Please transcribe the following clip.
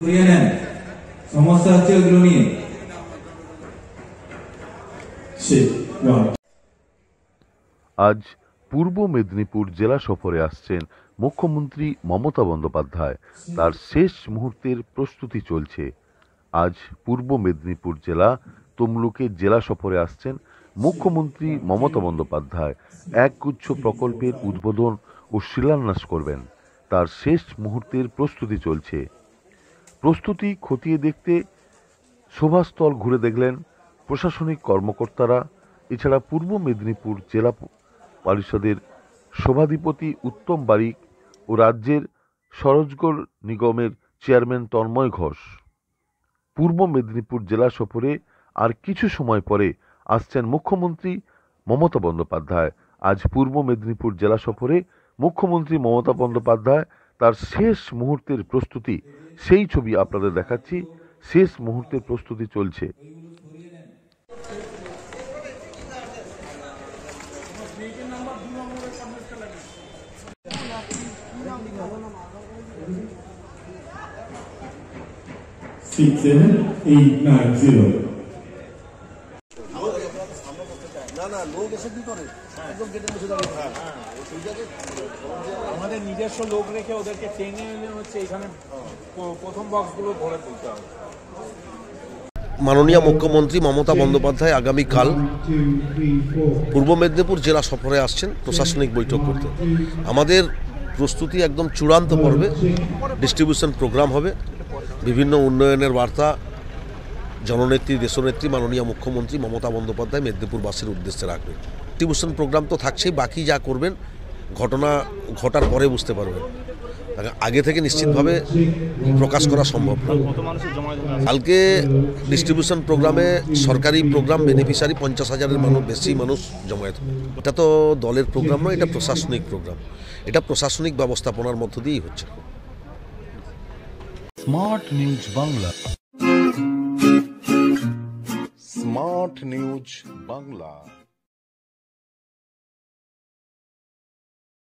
করিয়ে নেন, সমস্যা হচ্ছে ওইগুলো নিয়ে। আজ পূর্ব মেদিনীপুর জেলা সফরে আসছেন মুখ্যমন্ত্রী মমতা বন্দ্যোপাধ্যায়। তার শেষ মুহূর্তের প্রস্তুতি চলছে। আজ পূর্ব মেদিনীপুর জেলা তমলুকে জেলা সফরে আসছেন মুখ্যমন্ত্রী মমতা বন্দ্যোপাধ্যায়। একগুচ্ছ প্রকল্পের উদ্বোধন ও শিলান্যাস করবেন। তার শেষ মুহূর্তের প্রস্তুতি চলছে। প্রস্তুতি খতিয়ে দেখতে সভাস্থল ঘুরে দেখলেন প্রশাসনিক কর্মকর্তারা। এছাড়া পূর্ব মেদিনীপুর জেলা পরিষদের সভাধিপতি উত্তম বারিক ও রাজ্যের সরোজগড় নিগমের চেয়ারম্যান তন্ময় ঘোষ। পূর্ব মেদিনীপুর জেলা সফরে আর কিছু সময় পরে আসছেন মুখ্যমন্ত্রী মমতা বন্দ্যোপাধ্যায়। আজ পূর্ব মেদিনীপুর জেলা সফরে মুখ্যমন্ত্রী মমতা বন্দ্যোপাধ্যায় তার শেষ মুহূর্তের প্রস্তুতি, সেই ছবি আপনাদের দেখাচ্ছি। শেষ মুহূর্তের প্রস্তুতি চলছে। আমাদের নিজস্ব লোক রেখে ওদেরকে টেনে এনে হচ্ছে এখানে প্রথম বক্সগুলো ভরে তুলতে হবে। মাননীয় মুখ্যমন্ত্রী মমতা বন্দ্যোপাধ্যায় আগামীকাল পূর্ব মেদিনীপুর জেলা সফরে আসছেন প্রশাসনিক বৈঠক করতে। আমাদের প্রস্তুতি একদম চূড়ান্ত পর্বে। ডিস্ট্রিবিউশন প্রোগ্রাম হবে, বিভিন্ন উন্নয়নের বার্তা জননেত্রী দেশনেত্রী মাননীয় মুখ্যমন্ত্রী মমতা বন্দ্যোপাধ্যায় মেদিনীপুরবাসীর উদ্দেশ্যে রাখবেন। ডিস্ট্রিবিউশন প্রোগ্রাম তো থাকছেই, বাকি যা করবেন ঘটনা ঘটার পরে বুঝতে পারবেন, আগে থেকে নিশ্চিতভাবে প্রকাশ করা সম্ভব না। কালকে ডিস্ট্রিবিউশন প্রোগ্রামে সরকারি প্রোগ্রাম বেনিফিশিয়ারি 50,000-এর বেশি মানুষ জমায়েত হবে। এটা তো দলের প্রোগ্রাম নয়, এটা প্রশাসনিক প্রোগ্রাম। এটা প্রশাসনিক ব্যবস্থাপনার মধ্য দিয়েই হচ্ছে। Smart news Bangla. Smart news Bangla.